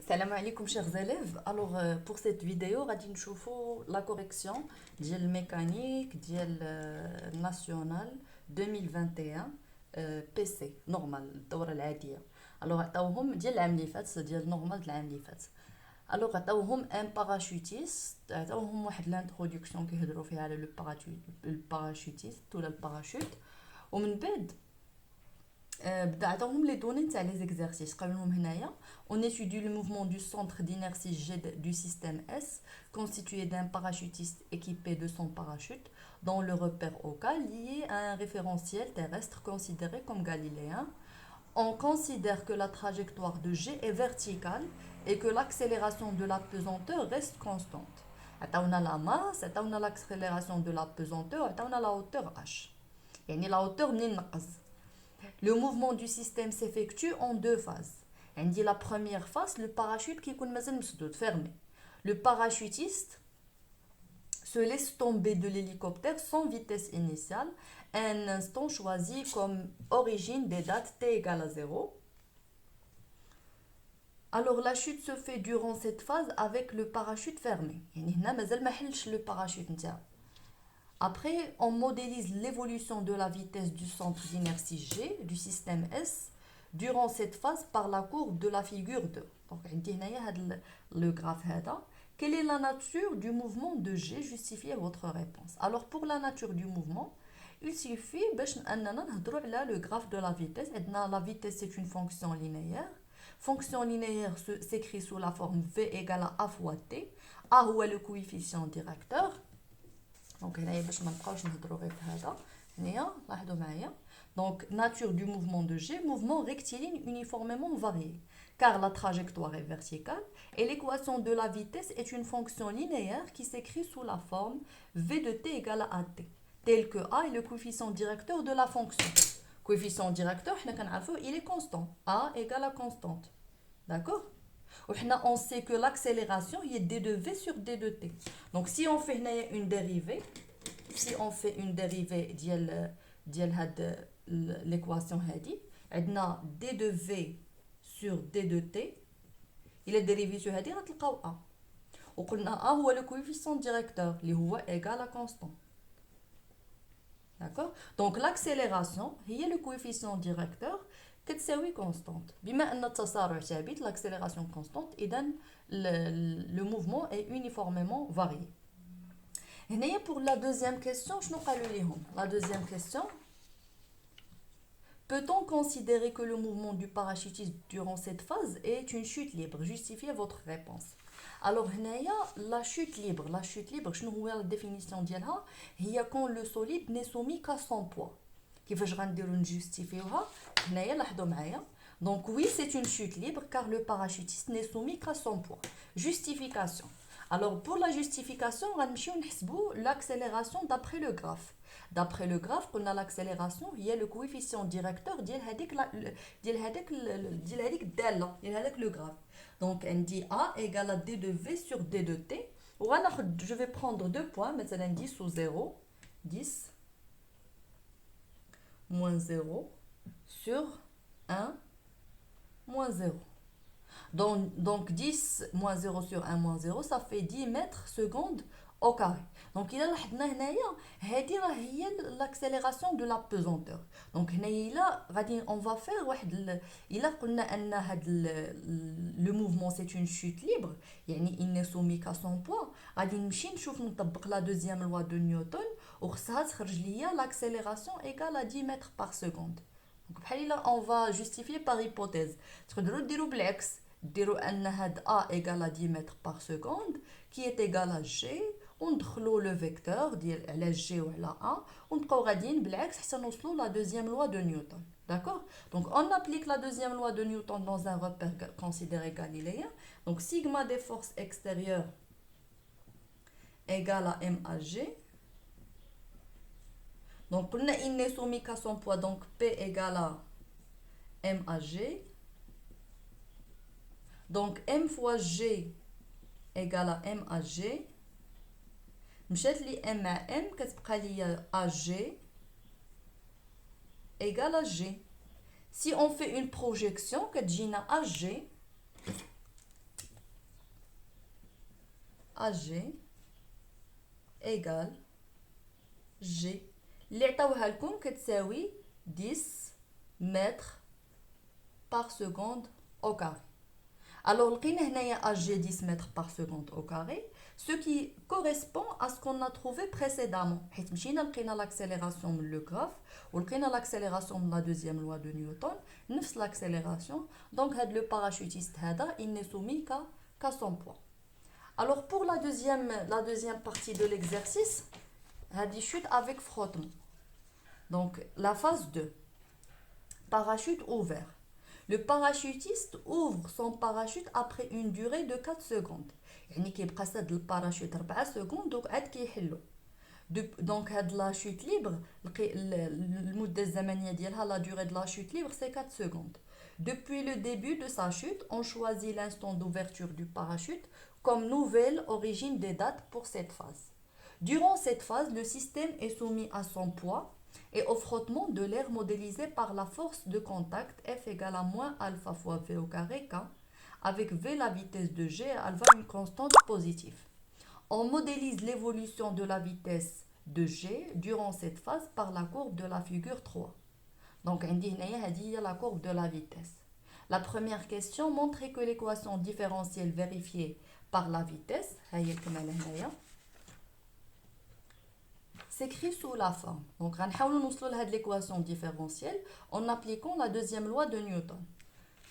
Salam alaikum chers élèves. Alors pour cette vidéo, غادي نشوفوا la correction ديال الميكانيك ديال national 2021 PC normal الدورة العادية. alors عطاوهم ديال العام اللي فات ديال نورمال ديال العام اللي فات. alors عطاوهم ان باراشوتيست، عطاوهم واحد الانتروداكسيون كيهضروا فيها على لو باراشوتيست ولا الباراشوت، ومن بعد بدا عطاوهم لي دوني نتاع لي زيكزارسيس. قالوا لهم هنايا on étudie le mouvement du centre d'inertie G du système S constitué d'un parachutiste équipé de son parachute dans le repère OK lié à un référentiel terrestre considéré comme galiléen. On considère que la trajectoire de G est verticale et que l'accélération de la pesanteur reste constante. عطاونا la masse, عطاونا l'accélération de la pesanteur, عطاونا la hauteur H. يعني la hauteur منين نقص. Le mouvement du système s'effectue en deux phases. On dit la première phase, le parachute qui est fermé. Le parachutiste se laisse tomber de l'hélicoptère sans vitesse initiale à un instant choisi comme origine des dates t égale à 0. Alors la chute se fait durant cette phase avec le parachute fermé. يعني هنا مازال ما حلش le parachute نتاعو. Après, on modélise l'évolution de la vitesse du centre d'inertie G du système S durant cette phase par la courbe de la figure 2. Donc, le graphe. Quelle est la nature du mouvement de G? Justifiez votre réponse. Alors, pour la nature du mouvement, il suffit de le graphe de la vitesse. La vitesse, c'est une fonction linéaire. Fonction linéaire s'écrit sous la forme V égale à A fois T. A est le coefficient directeur. Donc هنايا باش ما نبقاوش نهضروا غير في هذا. هنايا لاحظوا معايا. Donc nature du mouvement de G, mouvement rectiligne uniformément varié car la trajectoire est verticale et l'équation de la vitesse est une fonction linéaire qui s'écrit sous la forme V de t égale à t, tel que A est le coefficient directeur de la fonction. Coefficient directeur, il est constant. A égale à constante. D'accord? On sait que l'accélération est d de v sur d de t. Donc si on fait une dérivée, ديال l'équation هذه, عندنا d de v sur d de t, il est dérivé sur هذه غتلقاو a. وقلنا a هو le coefficient directeur اللي هو égal à constant. D'accord? Donc l'accélération هي le coefficient directeur كتساوي constante. بما أن التسارع ثابت, l'accélération constante, إذن le mouvement est uniformément varié. هنايا pour la deuxième question, شنو قالوا ليهم؟ La deuxième question, peut-on considérer que le mouvement du parachutiste durant cette phase est une chute libre? Justifiez votre réponse. Alors هنايا la chute libre, شنو هو la définition ديالها؟ هي quand le solide n'est soumis qu'à son poids. كيفاش غنديرو نجوستيفيوها؟ هنايا لاحظوا معايا. Donc oui, c'est une chute libre car le parachutiste n'est soumis qu'à son poids. Justification. Alors pour la justification, غنمشيو نحسبوا l'accélération d'après le graphe. D'après le graphe, on a l'accélération, il y a le coefficient directeur ديال هذيك الدالة ديال هذاك le graphe. Donc on dit A égale à d de v sur d de t. Je vais prendre deux points, مثلا 10 ou 0, 10 moins 0 sur 1 moins 0. Donc 10 moins 0 sur 1 moins 0, ça fait 10 mètres secondes au carré. Donc il a l'accélération de la pesanteur. Donc on va faire le mouvement c'est une chute libre, il n'est soumis qu'à son poids. La deuxième loi de Newton, l'accélération égale à 10 mètres par seconde. Donc on va justifier par hypothèse. ديروا ان هاد A égale à 10 mètres par seconde qui est égal à G, وندخلوا le vecteur ديال على G وعلى A ونبقاو غاديين بالعكس حتى نوصلوا la deuxième loi de Newton. D'accord? Donc on applique la deuxième loi de Newton dans un repère considéré galiléen. Donc sigma des forces extérieures égale à M à G. Donc il n'est soumis qu'à son poids, donc P égale à M à G. Donc M fois G égale à M à G. مشات لي M مع M كتبقى لي AG égale à G. Si on fait une projection كتجينا AG AG égale G. اللي عطاوها لكم كتساوي 10 mètres par seconde au carré. Alors, لقينا هنايا AG 10 mètres par seconde au carré, ce qui correspond à ce qu'on a trouvé précédemment. حيت مشينا لقينا l'accélération من le graphe ولقينا l'accélération من la deuxième loi de Newton, نفس l'accélération. Donc, le parachutiste هذا, il n'est soumis qu'à son poids. Alors, pour la deuxième partie de l'exercice, هذه chute avec frottement. Donc, la phase 2. Parachute ouvert. Le parachutiste ouvre son parachute après une durée de 4 secondes. يعني كيبقى ساد الباراشوت 4 secondes donc عاد كيحلو. Donc هاد la chute libre المدة الزمنية ديالها la durée de la chute libre c'est 4 secondes. Depuis le début de sa chute, on choisit l'instant d'ouverture du parachute comme nouvelle origine des dates pour cette phase. Durant cette phase, le système est soumis à son poids et au frottement de l'air modélisé par la force de contact F égale à moins alpha fois V au carré K, avec V la vitesse de G et alpha une constante positive. On modélise l'évolution de la vitesse de G durant cette phase par la courbe de la figure 3. Donc, عندي هنايا هذه هي la courbe de la vitesse. La première question montrait que l'équation différentielle vérifiée par la vitesse, هي كمال هنايا, s'écrit sous la forme. Donc, غنحاولوا نوصلوا لهاد l'équation différentielle en appliquant la deuxième loi de Newton.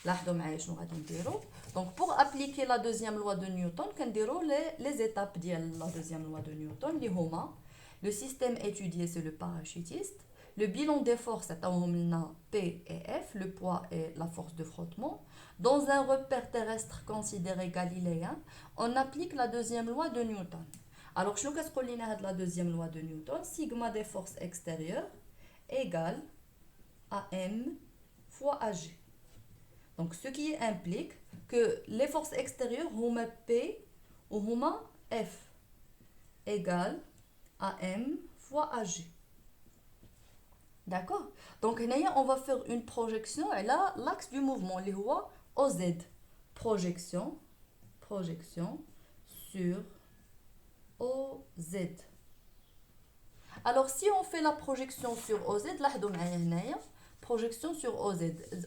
لاحظوا معايا شنو غادي نديرو. Donc, pour appliquer la deuxième loi de Newton, كنديرو les étapes ديال la deuxième loi de Newton اللي هما le système étudié c'est le parachutiste, le bilan des forces عطاوهم لنا P et F, le poids et la force de frottement. Dans un repère terrestre considéré galiléen, on applique la deuxième loi de Newton. Alors, شنو كتقول لنا هاد la deuxième loi de Newton? Sigma des forces extérieures égale à M fois AG. Donc, ce qui implique que les forces extérieures هما P ou هما F égale à M fois AG. D'accord? Donc, on va faire une projection et là, l'axe du mouvement, اللي هو OZ. Projection sur OZ. Alors, si on fait la projection sur OZ, لاحظوا معايا هنايا projection sur OZ.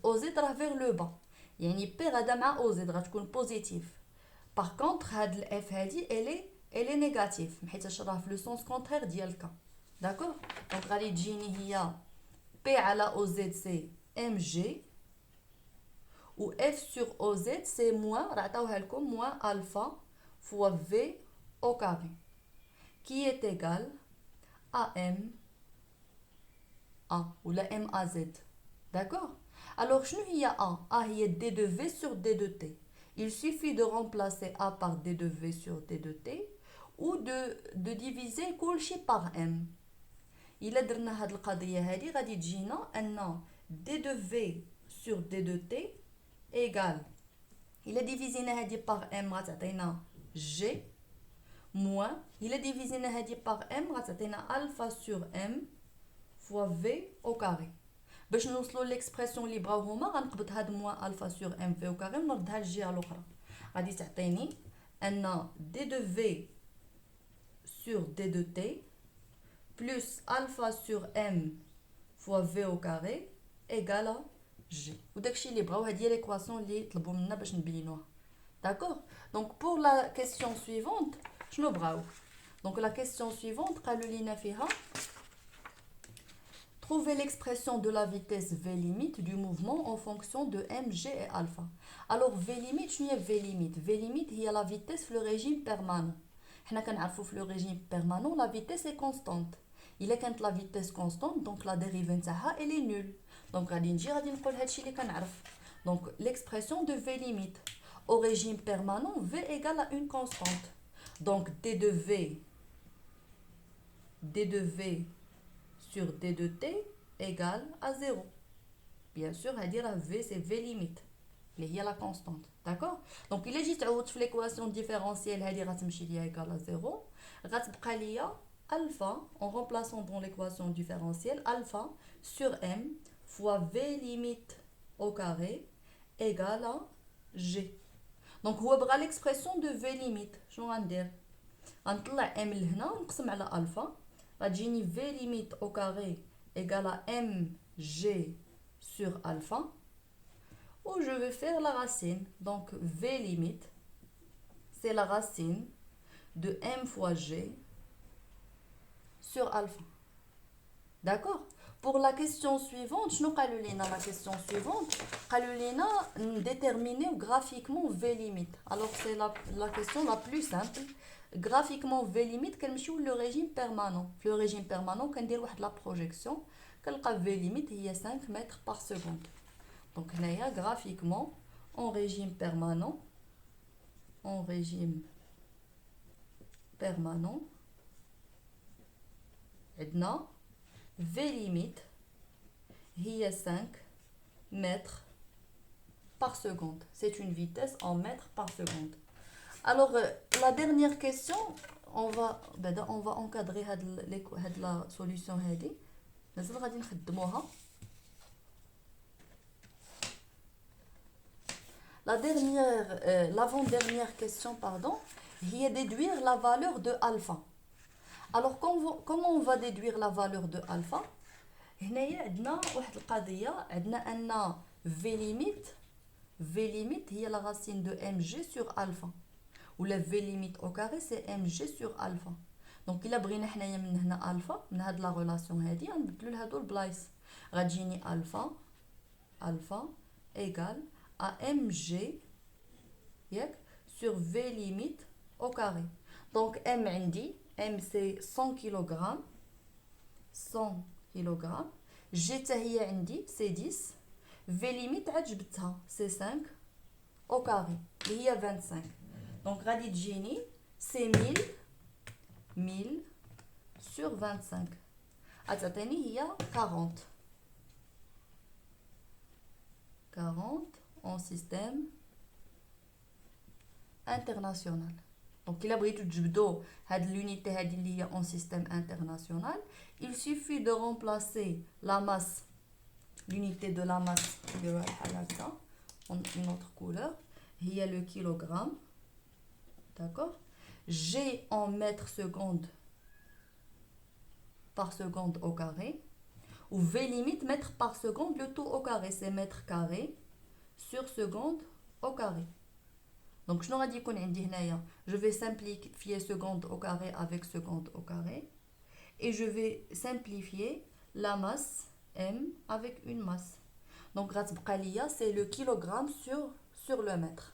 OZ راه vers le bas. يعني P غادا مع OZ غتكون positive. Par contre, هاد ال F هادي elle est négative حيت راه في le sens contraire ديال K. D'accord? Donc, غادي تجيني هي P على OZ c'est MG ou F sur OZ c'est moins, راه عطاوها لكم moins alpha fois V au carré qui est égal à M A ou la M à Z. D'accord? Alors, شنو هي A? A هي D de V sur D de T. Il suffit de remplacer A par D de V sur D de T ou de diviser كلشي par M. إلا درنا هاد القضية هادي غادي تجينا أن D de V sur D de T égale إلا ديفيزينا هادي par M غتعطينا G moins إلا ديفيزينا هادي par M غتعطينا ألفا sur M fois V au carré. باش نوصلوا ليكسبرسيون اللي بغاو هما غنقبض هاد موان ألفا sur M V au carré ونردها للجهة الأخرى. غادي تعطيني أن D de V sur D de T plus alpha sur M fois V au carré égale à G. وداكشي اللي بغاو هادي هي ليكواسيون اللي طلبوا منا باش نبينوها. D'accord? Donc pour la question suivante, شنو بغاو؟ Donc la question suivante قالوا لينا فيها trouver l'expression de la vitesse V limite du mouvement en fonction de M, G et alpha. Alors V limite, شنو هي V limite? V limite هي la vitesse في le régime permanent. حنا كنعرفوا في le régime permanent la vitesse est constante. إلا كانت la vitesse constante donc la dérivée نتاعها elle est nulle. Donc غادي نقول هادشي اللي كنعرف. Donc l'expression de V limite au régime permanent V égale à une constante. Donc D de V sur D de T égale à 0. Bien sûr, à dire V c'est V limite. Il y a la constante. D'accord? Donc, il est juste l'équation différentielle égale à 0. غتبقى ليا alpha en remplaçant dans l'équation différentielle alpha sur M fois V limite au carré égale à G. Donc, هو بغى l'expression de V limite. شنو غندير؟ غنطلع ام لهنا نقسم على الفا غتجيني في ليميت او كاري égale à mg sur alpha où je vais faire la racine. Donc v limite c'est la racine de m fois g sur alpha. D'accord. Pour la question suivante, شنو قالوا لينا la question suivante قالوا لينا déterminer graphiquement v limite. Alors c'est la question la plus simple. Graphiquement v limite كنمشيو le régime permanent. Le régime permanent كندير واحد la projection كنلقى v limite هي 5 mètres par seconde. Donc هنايا graphiquement en régime permanent عندنا V limite هي 5 mètres par seconde. C'est une vitesse en mètres par seconde. Alors la dernière question, on va encadrer la solution هذه. مازال غادي نخدموها. L'avant-dernière question, pardon, هي déduire la valeur de alpha. Alors comment on va déduire la valeur de alpha? هنايا عندنا واحد القضيه عندنا ان v limite هي la racine de mg sur alpha ولا v limite au carré c'est mg sur alpha. دونك الا بغينا حنايا من هنا الفا من هاد لا ريلاسيون هادي غنبدلو لهادو البلايص غتجيني الفا ايغال à mg ياك sur v limite au carré. Donc m عندي m c'est 100 kg 100 kg g حتى هي عندي c'est 10 v limite عاد جبتها c'est 5 au carré اللي هي 25. donc غادي تجيني c'est 1000 sur 25 غتعطيني هي 40 en système international. Donc il a بغيتو تجبدوا هاد l'unité هادي اللي هي en système international, il suffit de remplacer la masse, l'unité de la masse en une autre couleur, il y a le kilogramme, d'accord, G en mètres secondes par seconde au carré, ou V limite mètres par seconde, le tout au carré, c'est mètres carrés sur seconde au carré. Donc, je vais simplifier seconde au carré avec seconde au carré. Et je vais simplifier la masse M avec une masse. Donc, c'est le kilogramme sur le mètre.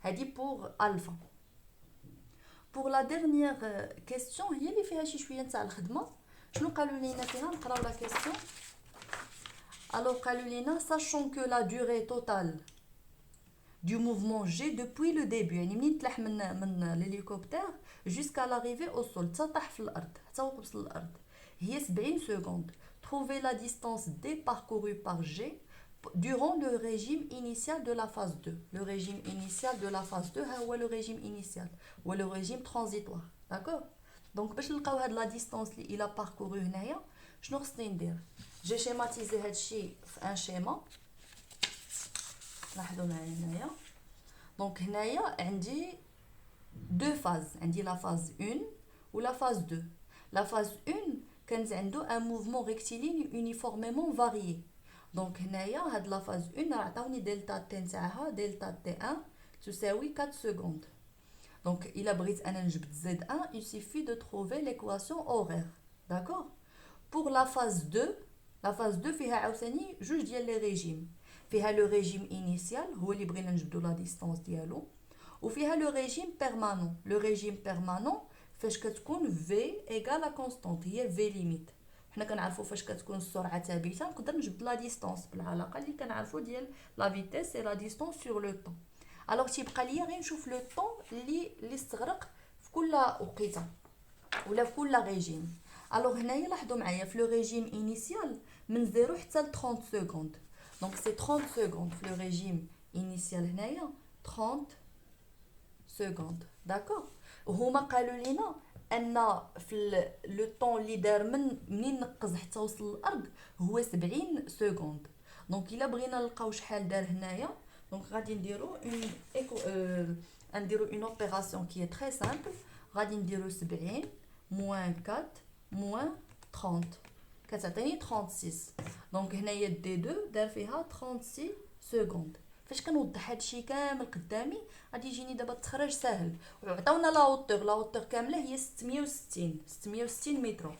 C'est pour alpha. Pour la dernière question, il y a la question. Alors, sachant que la durée totale du mouvement G depuis le début يعني منين تلاح من l'hélicoptère jusqu'à l'arrivée au sol حتى طاح في الارض حتى وقف في الارض هي 70 secondes. Trouver la distance D parcourue par G durant le régime initial de la phase 2. Le régime initial de la phase 2 هو le régime initial ou le régime transitoire. D'accord. Donc باش نلقاو هاد la distance اللي il a parcouru هنايا شنو خصني ندير؟ j'ai schématisé هاد الشيء في un schéma. لاحظوا معايا هنايا دونك هنايا عندي دو فاز عندي لا فاز 1 ولا فاز 2 لا فاز 1 كانت عنده ان موفمون ريكتيلين يونيفورميمون فاريي دونك هنايا هاد لا فاز 1 عطاوني دلتا تي نتاعها دلتا تي 1 تساوي 4 سكوند دونك الا بغيت انا نجبد زد 1 il suffit de trouver l'équation horaire d'accord pour la phase 2 فيها عاوتاني جوج ديال لي ريجيم فيها لو ريجيم انيسيال هو اللي بغينا نجبدو لا ديستانس ديالو وفيها لو ريجيم بيرمانون لو ريجيم بيرمانون فاش كتكون في ايغال كونستانت هي في ليميت حنا كنعرفوا فاش كتكون السرعه ثابته نقدر نجبد لا ديستانس بالعلاقه اللي كنعرفوا ديال لا فيتيس سي لا ديستانس سور لو طون الوغ تيبقى ليا غير نشوف لو طون اللي استغرق في كل وقيته ولا في كل ريجيم الوغ هنايا لاحظوا معايا في لو ريجيم انيسيال من 0 حتى ل 30 سكوند. Donc c'est 30 secondes le régime initial هنايا 30 secondes d'accord وهما قالوا لينا ان في لو طون اللي دار منين نقز حتى وصل للارض هو 70 سكوند دونك الا بغينا نلقاو شحال دار هنايا دونك غادي نديرو اون اوبيراسيون كي تري سامبل غادي نديرو 70 موان 4 موان 30 كتعطيني 36. دونك هنايا دي 2 دار فيها 36 سكوند. فاش كنوضح هادشي كامل قدامي غادي يجيني دابا التخرج ساهل. وعطاونا لا هوتور كامله هي 660 متر.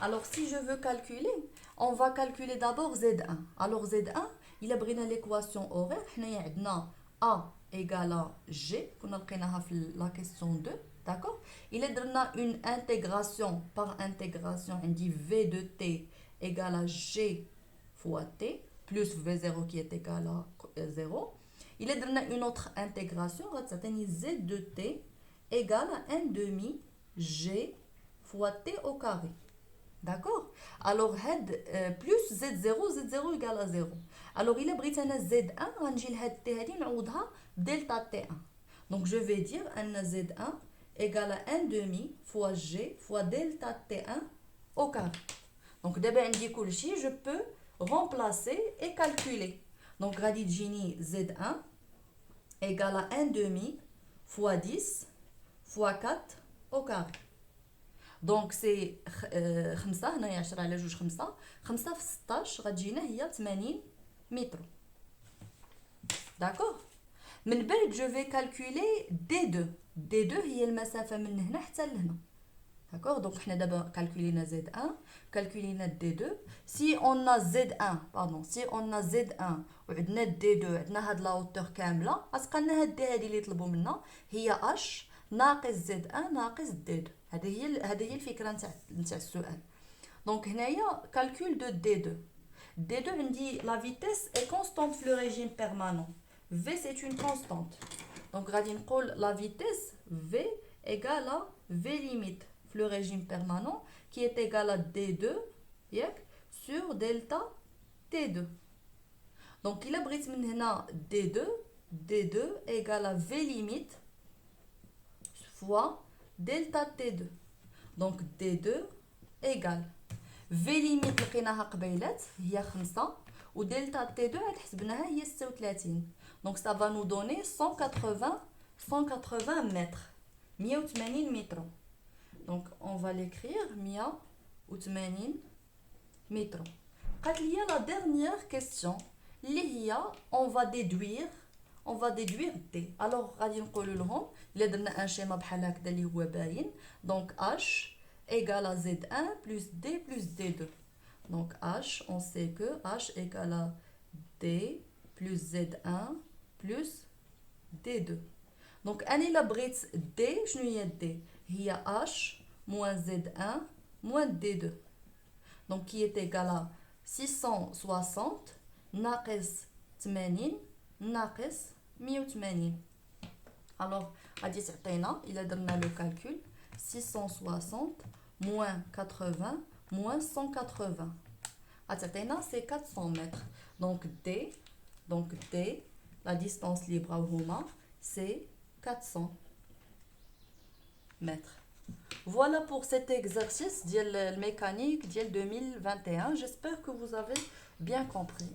Alors si je veux calculer, on va calculer d'abord Z1. Alors Z1, il a بغينا l'équation horaire, حنايا عندنا A égale à G, كنا لقيناها في la question 2, d'accord? Il a درنا une intégration par intégration, on dit V de T égale à G fois T, plus V0 qui est égal à 0. Il a donné une autre intégration, غتعطيني Z de T égale à 1 demi G fois T au carré. D'accord? Alors, plus Z0 égale à 0. Alors, il a pris Z1, غنجي لهاد T هادي نعوضها delta T1. Donc, je vais dire أن Z1 égale à 1 demi fois G fois delta T1 au carré. Donc, d'abord, عندي كلشي, je peux remplacer et calculer. Donc, غادي تجيني Z1 égale à 1 demi fois 10 fois 4 au carré. Donc, c'est 5 هنايا 10 على 2 5 5 في 16 غتجينا هي 80 متر. داكوغ. من بعد je vais calculer D2. D2 هي المسافة من هنا حتى لهنا. D'accord? Donc, on a d'abord calculé Z1, calculé D2. Si on a Z1, pardon, si on a Z1 و عندنا D2 عندنا هاد لا هوتور كاملة غتبقى لنا هاد دي هادي اللي يطلبوا منا هي H ناقص Z1 ناقص D2. هذه هي الفكرة نتاع السؤال. دونك هنايا calcul de D2. D2 عندي la vitesse est constante في le régime permanent. V c'est une constante. Donc غادي نقول la vitesse V égale à V limite le régime permanent qui est égal à D2 sur delta T2. Donc il a pris maintenant D2 égale à V limite fois delta T2. Donc D2 égale V limite لقيناها قبيلات هي 5 و delta T2 حسبناها هي 36. Donc ça va nous donner 180 mètres. 180 متر. Donc, on va l'écrire 180 متر. قالت لي la dernière question اللي هي on va déduire D. Alors, غادي نقولوا لهم إلا درنا ان شيما بحال هكذا اللي هو باين. Donc, H égale à Z1 plus D plus D2. Donc, H, on sait que H égale à D plus Z1 plus D2. Donc, أنا إلا بغيت D, شنو هي D؟ هي H moins Z1 moins D2. Donc, qui est égal à 660 ناقص 80 ناقص 180. Alors, غادي تعطينا إلا درنا le calcul 660 moins 80 moins 180. غتعطينا c'est 400 mètres. Donc, D, la distance libre هما c'est 400 mètres. Voilà pour cet exercice de mécanique de 2021. J'espère que vous avez bien compris.